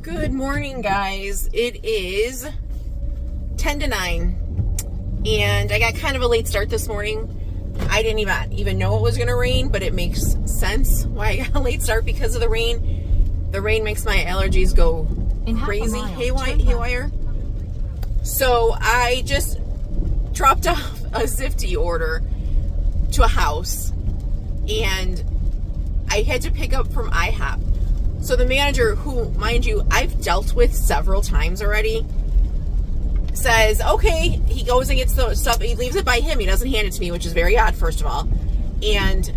Good morning, guys. It is 10 to 9, and I got kind of a late start this morning. I didn't even know it was going to rain, but it makes sense why I got a late start because of the rain. The rain makes my allergies go crazy, haywire. So I just dropped off a Zifty order to a house, and I had to pick up from IHOP. So the manager, who, mind you, I've dealt with several times already, says, okay, he goes and gets the stuff, he leaves it by him, he doesn't hand it to me, which is very odd, first of all, and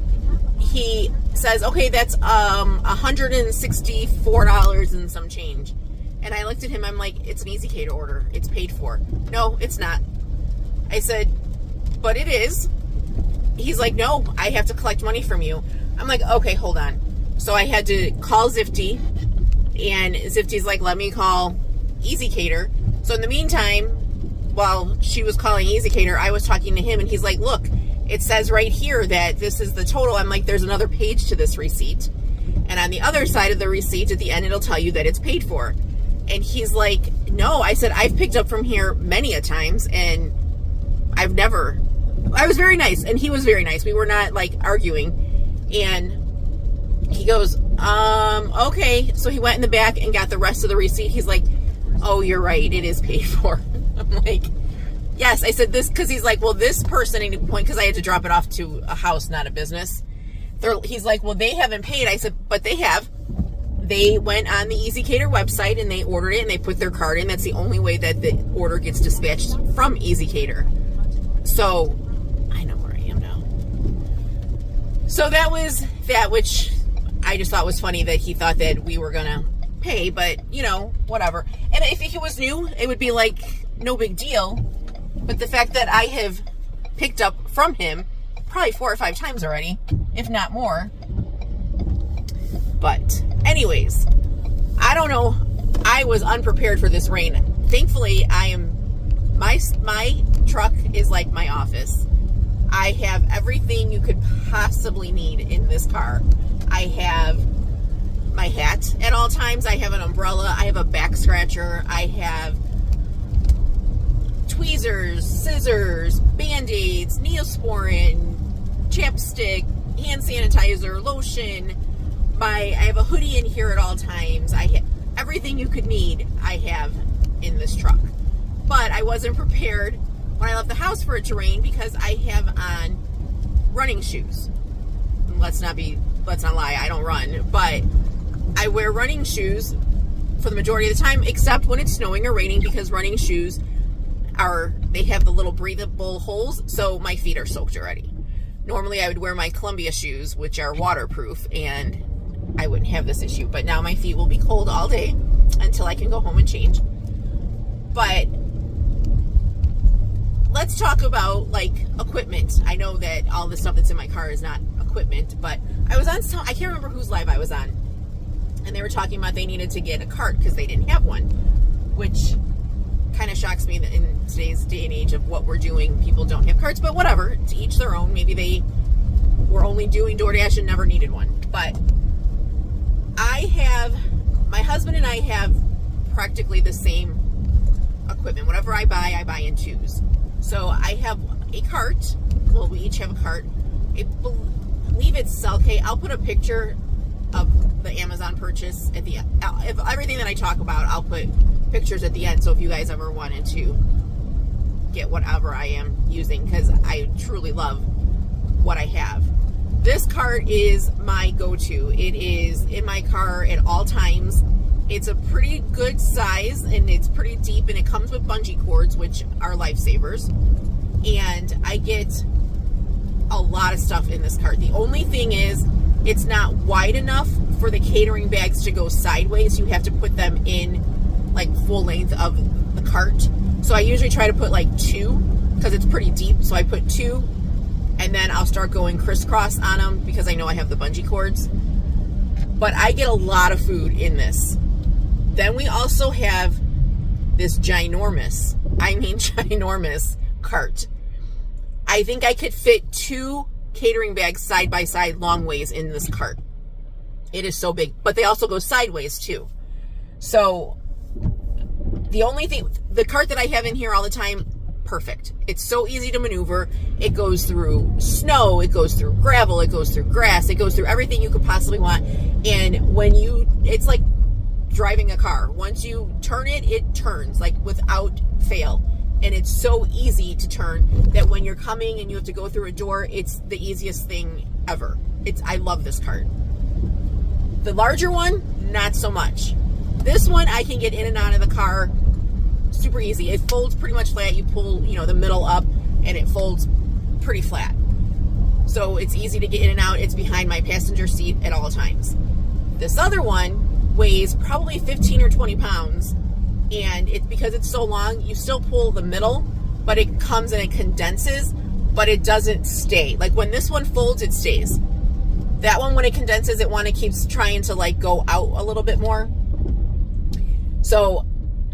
he says, okay, that's $164 and some change. And I looked at him, I'm like, it's an EasyCater order, it's paid for. No, it's not. I said, but it is. He's like, no, I have to collect money from you. I'm like, okay, hold on. So I had to call Zifty, and Zifty's like, let me call EasyCater. So in the meantime, while she was calling EasyCater, I was talking to him, and he's like, look, it says right here that this is the total. I'm like, there's another page to this receipt. And on the other side of the receipt, at the end, it'll tell you that it's paid for. And he's like, no. I said, I've picked up from here many a times, and I was very nice, and he was very nice. We were not, like, arguing. And he goes, okay. So he went in the back and got the rest of the receipt. He's like, oh, you're right, it is paid for. I'm like, yes. I said this because he's like, well, this person, at any point, because I had to drop it off to a house, not a business. He's like, well, they haven't paid. I said, but they have. They went on the EasyCater website and they ordered it and they put their card in. That's the only way that the order gets dispatched from EasyCater. So I know where I am now. So that was that, which I just thought was funny that he thought that we were going to pay, but, you know, whatever. And if he was new, it would be like no big deal. But the fact that I have picked up from him probably 4 or 5 times already, if not more. But anyways, I don't know. I was unprepared for this rain. Thankfully, my truck is like my office. I have everything you could possibly need in this car. I have my hat at all times. I have an umbrella. I have a back scratcher. I have tweezers, scissors, Band-Aids, Neosporin, chapstick, hand sanitizer, lotion. I have a hoodie in here at all times. I have everything you could need. I have in this truck. But I wasn't prepared when I left the house for it to rain because I have on running shoes. Let's not lie, I don't run, but I wear running shoes for the majority of the time, except when it's snowing or raining, because running shoes they have the little breathable holes, so my feet are soaked already. Normally I would wear my Columbia shoes, which are waterproof, and I wouldn't have this issue, but now my feet will be cold all day until I can go home and change. But let's talk about, like, equipment. I know that all the stuff that's in my car is not equipment, but I was on I can't remember whose live I was on, and they were talking about they needed to get a cart because they didn't have one, which kind of shocks me that in today's day and age of what we're doing, people don't have carts, but whatever, to each their own. Maybe they were only doing DoorDash and never needed one. But my husband and I have practically the same equipment. Whatever I buy in twos. So I have a cart. Well, we each have a cart. I believe it's Selke. I'll put a picture of the Amazon purchase at the end. If everything that I talk about, I'll put pictures at the end. So if you guys ever wanted to get whatever I am using, because I truly love what I have. This cart is my go-to. It is in my car at all times. It's a pretty good size, and it's pretty deep, and it comes with bungee cords, which are lifesavers. And I get a lot of stuff in this cart. The only thing is, it's not wide enough for the catering bags to go sideways. You have to put them in, like, full length of the cart. So I usually try to put, like, 2, because it's pretty deep. So I put 2, and then I'll start going crisscross on them because I know I have the bungee cords. But I get a lot of food in this. Then we also have this ginormous cart. I think I could fit 2 catering bags side by side long ways in this cart. It is so big, but they also go sideways too. So the only thing, the cart that I have in here all the time, perfect. It's so easy to maneuver. It goes through snow, it goes through gravel, it goes through grass, it goes through everything you could possibly want. And it's like driving a car. Once you turn it, it turns like without fail. And it's so easy to turn that when you're coming and you have to go through a door, it's the easiest thing ever. I love this cart. The larger one, not so much. This one, I can get in and out of the car super easy. It folds pretty much flat. You pull, the middle up and it folds pretty flat. So it's easy to get in and out. It's behind my passenger seat at all times. This other one weighs probably 15 or 20 pounds. And because it's so long, you still pull the middle, but it comes and it condenses, but it doesn't stay. Like when this one folds, it stays. That one, when it condenses, it keeps trying to like go out a little bit more. So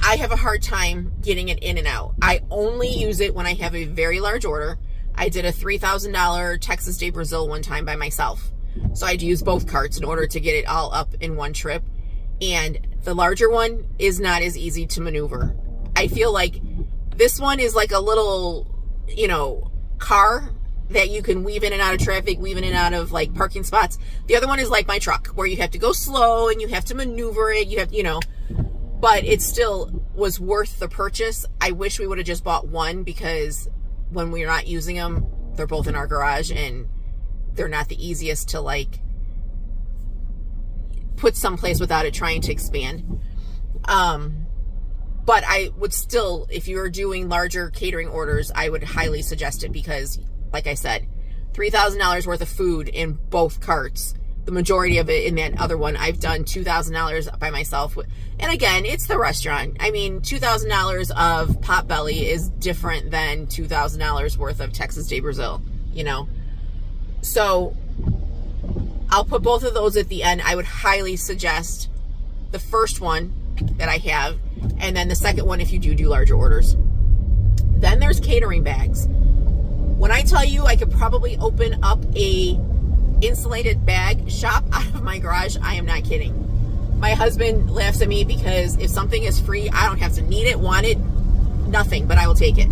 I have a hard time getting it in and out. I only use it when I have a very large order. I did a $3,000 Texas Day Brazil one time by myself. So I had to use both carts in order to get it all up in one trip. And the larger one is not as easy to maneuver. I feel like this one is like a little, car that you can weave in and out of traffic, weave in and out of like parking spots. The other one is like my truck where you have to go slow and you have to maneuver it. You have, but it still was worth the purchase. I wish we would have just bought one because when we're not using them, they're both in our garage and they're not the easiest to like put someplace without it trying to expand. But I would still, if you were doing larger catering orders, I would highly suggest it because, like I said, $3,000 worth of food in both carts. The majority of it in that other one, I've done $2,000 by myself. And again, it's the restaurant. I mean, $2,000 of Potbelly is different than $2,000 worth of Texas Day Brazil, So I'll put both of those at the end. I would highly suggest the first one that I have, and then the second one if you do larger orders. Then there's catering bags. When I tell you I could probably open up a insulated bag shop out of my garage, I am not kidding. My husband laughs at me because if something is free, I don't have to need it, want it, nothing, but I will take it.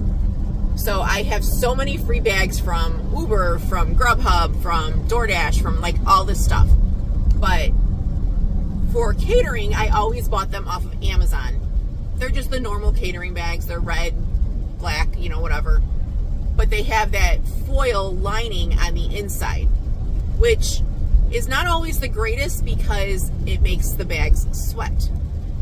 So I have so many free bags from Uber, from Grubhub, from DoorDash, from like all this stuff. But for catering, I always bought them off of Amazon. They're just the normal catering bags. They're red, black, whatever. But they have that foil lining on the inside, which is not always the greatest because it makes the bags sweat.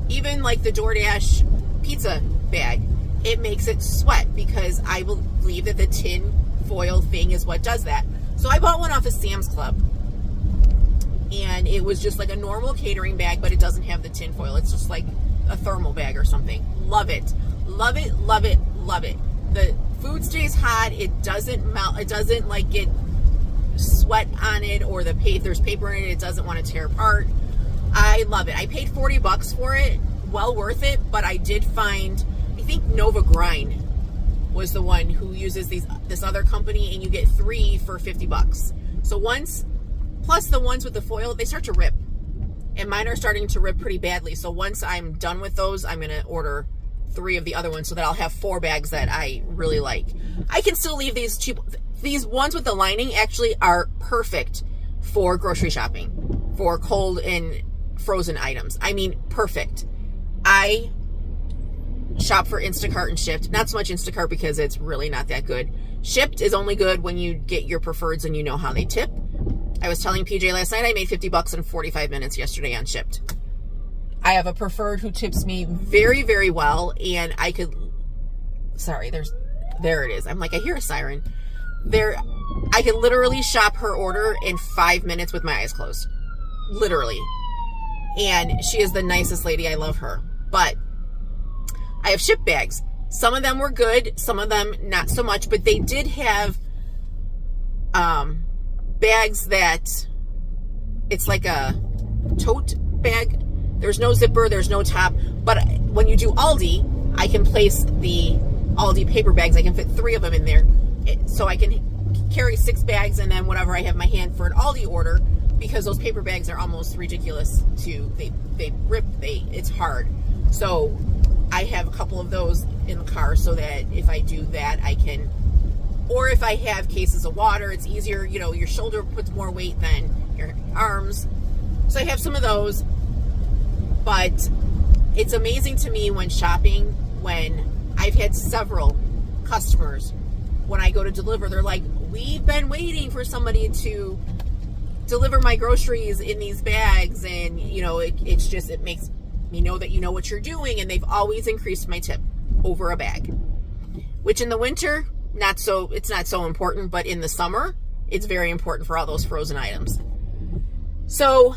Even like the DoorDash pizza bag, it makes it sweat because I believe that the tin foil thing is what does that. So I bought one off of Sam's Club. And it was just like a normal catering bag, but it doesn't have the tin foil. It's just like a thermal bag or something. Love it. Love it, love it, love it. The food stays hot. It doesn't melt. It doesn't like get sweat on it or there's paper in it. It doesn't want to tear apart. I love it. I paid $40 for it. Well worth it. But I did find, I think Nova Grind was the one who uses this other company, and you get 3 for $50. So plus the ones with the foil, they start to rip. And mine are starting to rip pretty badly. So once I'm done with those, I'm going to order 3 of the other ones so that I'll have 4 bags that I really like. I can still leave these cheap. These ones with the lining actually are perfect for grocery shopping, for cold and frozen items. I mean, perfect. I shop for Instacart and Shipt. Not so much Instacart because it's really not that good. Shipt is only good when you get your preferreds and you know how they tip. I was telling PJ last night I made $50 in 45 minutes yesterday on Shipt. I have a preferred who tips me very, very well, and I could, there it is. I'm like, I hear a siren. I could literally shop her order in 5 minutes with my eyes closed. Literally. And she is the nicest lady. I love her. But I have Shipt bags. Some of them were good, some of them not so much, but they did have bags that it's like a tote bag. There's no zipper, there's no top, but when you do Aldi, I can place the Aldi paper bags. I can fit 3 of them in there, so I can carry 6 bags, and then whatever I have in my hand for an Aldi order, because those paper bags are almost ridiculous to, they rip, it's hard. So I have a couple of those in the car so that if I do that, I can, or if I have cases of water, it's easier, you know, your shoulder puts more weight than your arms. So I have some of those, but it's amazing to me when shopping, when I've had several customers, when I go to deliver, they're like, we've been waiting for somebody to deliver my groceries in these bags. And, you know, it makes me know that you know what you're doing. And they've always increased my tip over a bag, which in the winter, it's not so important, but in the summer, it's very important for all those frozen items. So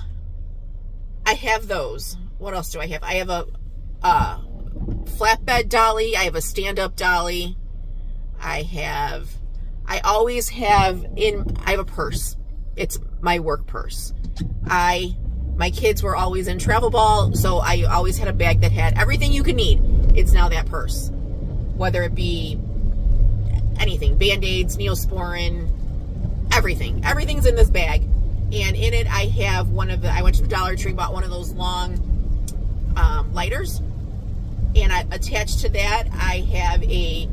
I have those. What else do I have? I have a flatbed dolly. I have a stand-up dolly. I have a purse. It's my work purse. My kids were always in travel ball, so I always had a bag that had everything you could need. It's now that purse. Whether it be anything, Band-Aids, Neosporin, everything. Everything's in this bag. And in it, I have I went to the Dollar Tree, bought one of those long lighters. And attached to that, I have a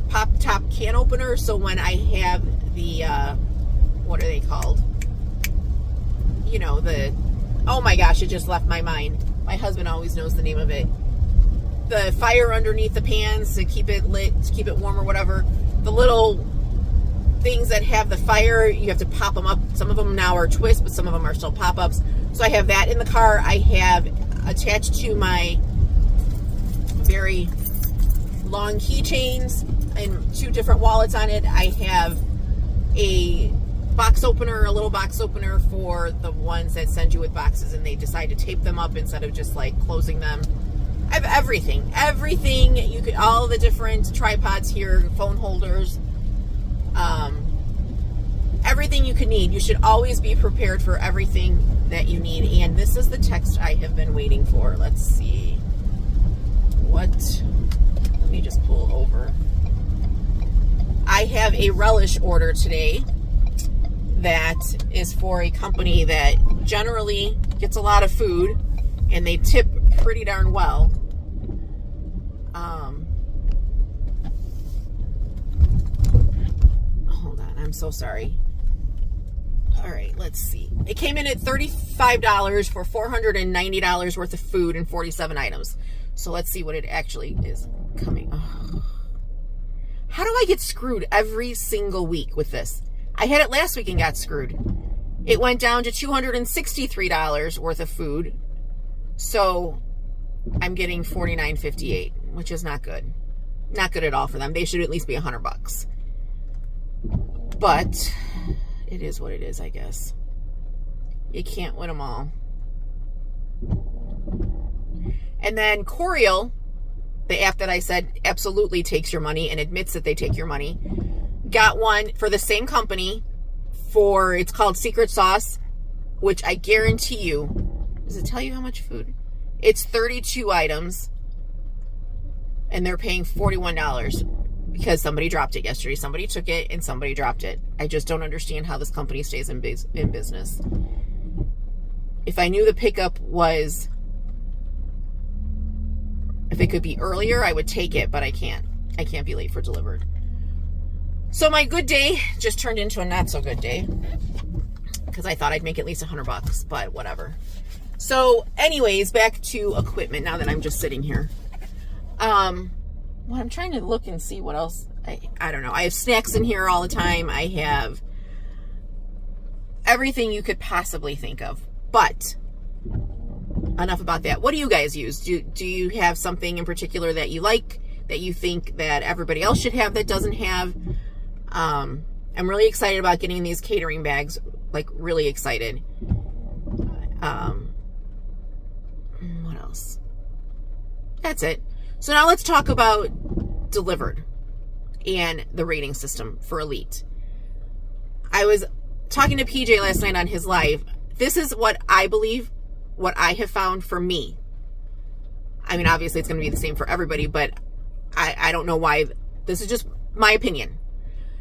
pop-top can opener. So when I have the, what are they called? You know, oh my gosh, it just left my mind. My husband always knows the name of it. The fire underneath the pans to keep it lit, to keep it warm or whatever. The little things that have the fire, you have to pop them up. Some of them now are twists, but some of them are still pop-ups. So I have that in the car. I have attached to my very long keychains and 2 different wallets on it. I have a little box opener for the ones that send you with boxes and they decide to tape them up instead of just like closing them. I have everything you could, all the different tripods here, phone holders, everything you could need. You should always be prepared for everything that you need. And this is the text I have been waiting for. Let's see. Let me just pull over. I have a relish order today that is for a company that generally gets a lot of food and they tip pretty darn well. Hold on, I'm so sorry. All right, let's see. It came in at $35 for $490 worth of food and 47 items. So let's see what it actually is coming. Oh. How do I get screwed every single week with this? I had it last week and got screwed. It went down to $263 worth of food. So I'm getting $49.58, which is not good. Not good at all for them. They should at least be $100. But it is what it is, I guess. You can't win them all. And then Coriel, the app that I said absolutely takes your money and admits that they take your money, got one for the same company it's called Secret Sauce, which I guarantee you, does it tell you how much food? It's 32 items and they're paying $41 because somebody dropped it yesterday. Somebody took it and somebody dropped it. I just don't understand how this company stays in business. If I knew the pickup was, if it could be earlier, I would take it, but I can't. I can't be late for delivered. So my good day just turned into a not so good day because I thought I'd make at least $100, but whatever. So anyways, back to equipment now that I'm just sitting here. Well, I'm trying to look and see what else. I don't know. I have snacks in here all the time. I have everything you could possibly think of, but enough about that. What do you guys use? Do you have something in particular that you like, that you think that everybody else should have that doesn't have? I'm really excited about getting these catering bags, like really excited. What else? That's it. So now let's talk about delivered and the rating system for Elite. I was talking to PJ last night on his live. This is what I believe, what I have found for me. I mean, obviously it's going to be the same for everybody, but I don't know why. This is just my opinion.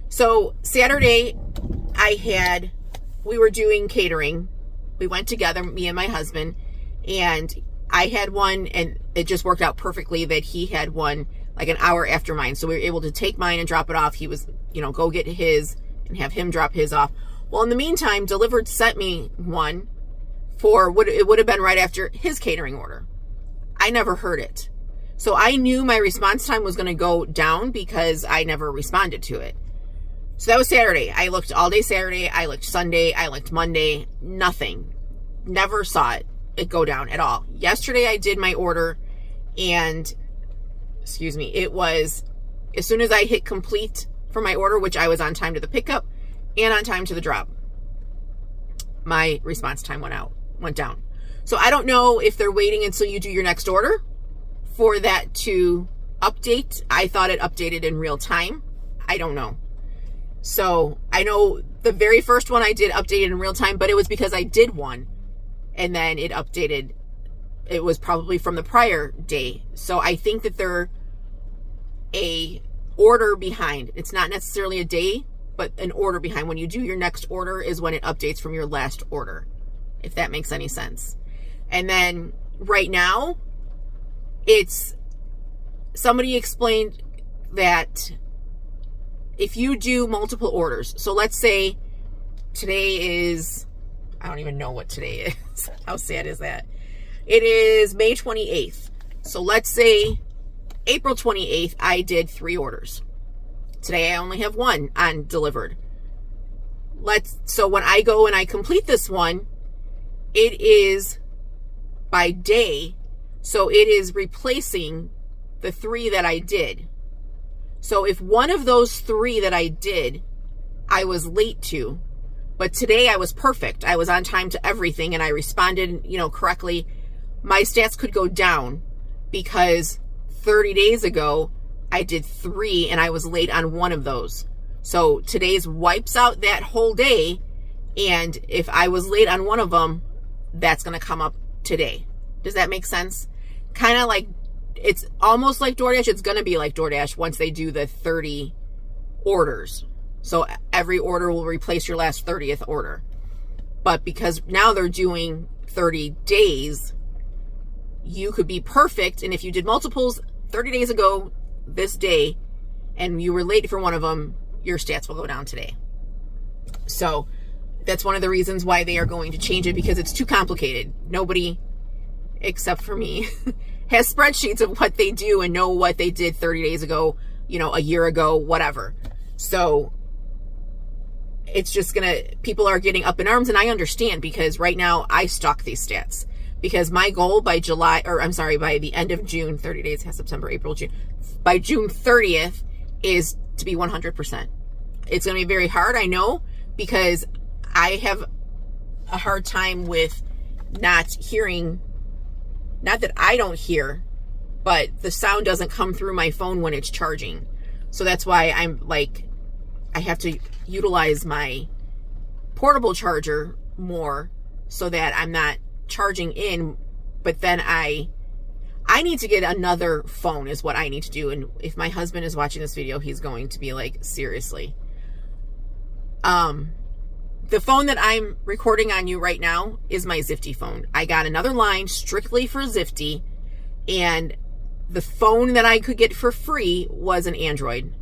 So Saturday, I had we were doing catering. We went together, me and my husband, and I had one, and it just worked out perfectly that he had one like an hour after mine. So we were able to take mine and drop it off. He was, go get his and have him drop his off. Well, in the meantime, Delivered sent me one for what it would have been right after his catering order. I never heard it. So I knew my response time was going to go down because I never responded to it. So that was Saturday. I looked all day Saturday. I looked Sunday. I looked Monday. Nothing. Never saw it go down at all. Yesterday I did my order, and it was as soon as I hit complete for my order, which I was on time to the pickup and on time to the drop, my response time went down. So I don't know if they're waiting until you do your next order for that to update. I thought it updated in real time. I don't know. So I know the very first one I did updated in real time, but it was because I did one and then it updated. It was probably from the prior day. So I think that they're a order behind. It's not necessarily a day, but an order behind. When you do your next order is when it updates from your last order, if that makes any sense. And then right now, somebody explained that if you do multiple orders, so let's say today is, I don't even know what today is. How sad is that? It is May 28th. So let's say April 28th, I did 3 orders. Today I only have 1 on Delivered. So when I go and I complete this one, it is by day. So it is replacing the 3 that I did. So if one of those 3 that I did, I was late to, but today I was perfect. I was on time to everything and I responded, correctly. My stats could go down because 30 days ago, I did 3 and I was late on one of those. So today's wipes out that whole day. And if I was late on one of them, that's going to come up today. Does that make sense? Kind of like, it's almost like DoorDash. It's going to be like DoorDash once they do the 30 orders. So every order will replace your last 30th order. But because now they're doing 30 days, you could be perfect. And if you did multiples 30 days ago, this day, and you were late for one of them, your stats will go down today. So that's one of the reasons why they are going to change it, because it's too complicated. Nobody, except for me, has spreadsheets of what they do and know what they did 30 days ago, a year ago, whatever. So it's just people are getting up in arms, and I understand, because right now I stalk these stats. Because my goal by by the end of June, 30 days, September, April, June, by June 30th is to be 100%. It's going to be very hard, I know, because I have a hard time with not hearing, not that I don't hear, but the sound doesn't come through my phone when it's charging. So that's why I have to utilize my portable charger more so that I'm not charging in, but then I need to get another phone is what I need to do. And if my husband is watching this video, he's going to be like, seriously. The phone that I'm recording on you right now is my Zifty phone. I got another line strictly for Zifty, and the phone that I could get for free was an Android.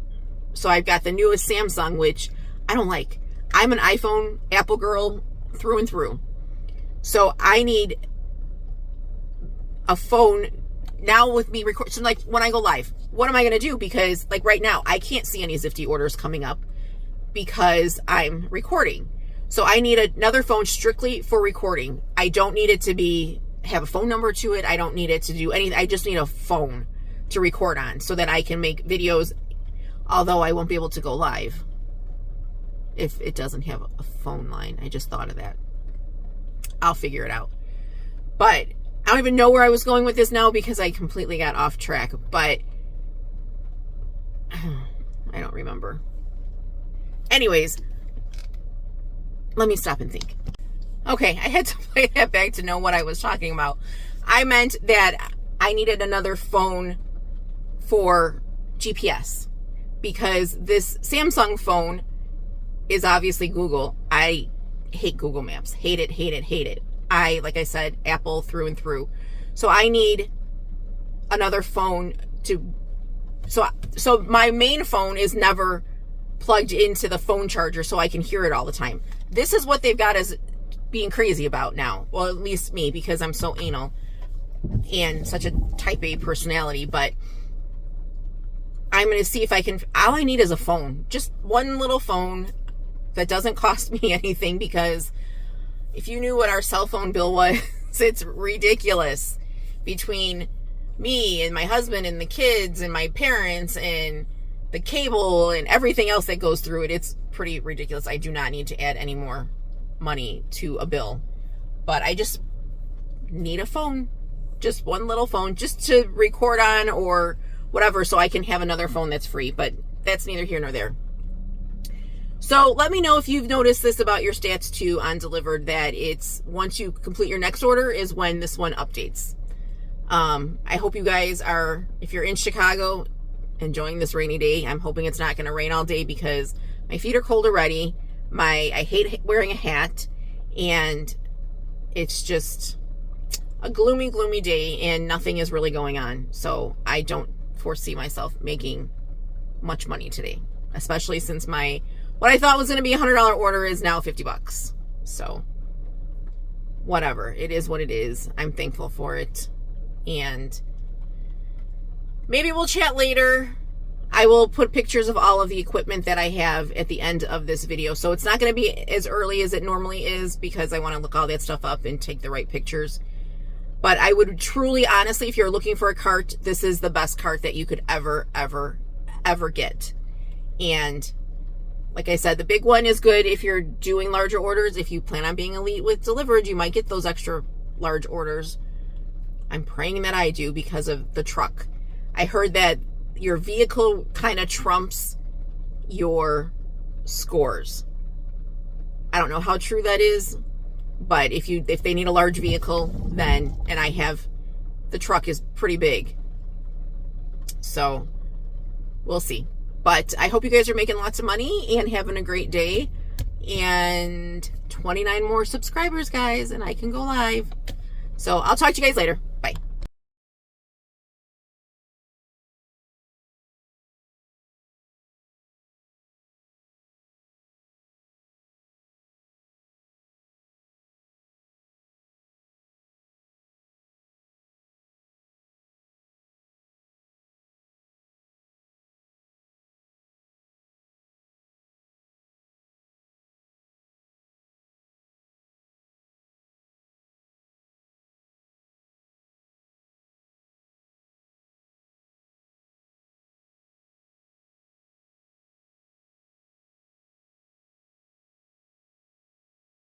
So I've got the newest Samsung, which I don't like. I'm an iPhone, Apple girl through and through. So I need a phone now with me record. So like when I go live, what am I going to do? Because like right now, I can't see any Zifty orders coming up because I'm recording. So I need another phone strictly for recording. I don't need it to have a phone number to it. I don't need it to do anything. I just need a phone to record on so that I can make videos, although I won't be able to go live if it doesn't have a phone line. I just thought of that. I'll figure it out. But I don't even know where I was going with this now because I completely got off track. But I don't remember. Anyways, let me stop and think. Okay, I had to play that back to know what I was talking about. I meant that I needed another phone for GPS because this Samsung phone is obviously Google. I hate Google Maps. Hate it, hate it, hate it. Like I said, Apple through and through. So I need another phone to, so my main phone is never plugged into the phone charger so I can hear it all the time. This is what they've got us being crazy about now. Well, at least me, because I'm so anal and such a type A personality. But I'm going to see if I can, all I need is a phone. Just one little phone that doesn't cost me anything, because if you knew what our cell phone bill was, it's ridiculous. Between me and my husband and the kids and my parents and the cable and everything else that goes through it, it's pretty ridiculous. I do not need to add any more money to a bill. But I just need a phone. Just one little phone, just to record on or whatever, so I can have another phone that's free. But that's neither here nor there. So let me know if you've noticed this about your Stats 2 on Delivered, that it's once you complete your next order is when this one updates. I hope you guys are, if you're in Chicago, enjoying this rainy day. I'm hoping it's not going to rain all day, because my feet are cold already. I hate wearing a hat, and it's just a gloomy, gloomy day, and nothing is really going on. So I don't foresee myself making much money today, especially since what I thought was going to be a $100 order is now $50. So whatever, it is what it is. I'm thankful for it. And maybe we'll chat later. I will put pictures of all of the equipment that I have at the end of this video. So it's not going to be as early as it normally is, because I want to look all that stuff up and take the right pictures. But I would truly, honestly, if you're looking for a cart, this is the best cart that you could ever, ever, ever get. And like I said, the big one is good if you're doing larger orders. If you plan on being elite with Delivered, you might get those extra large orders. I'm praying that I do, because of the truck. I heard that your vehicle kind of trumps your scores. I don't know how true that is, but if they need a large vehicle, then, and the truck is pretty big. So we'll see. But I hope you guys are making lots of money and having a great day. And 29 more subscribers, guys, and I can go live. So I'll talk to you guys later.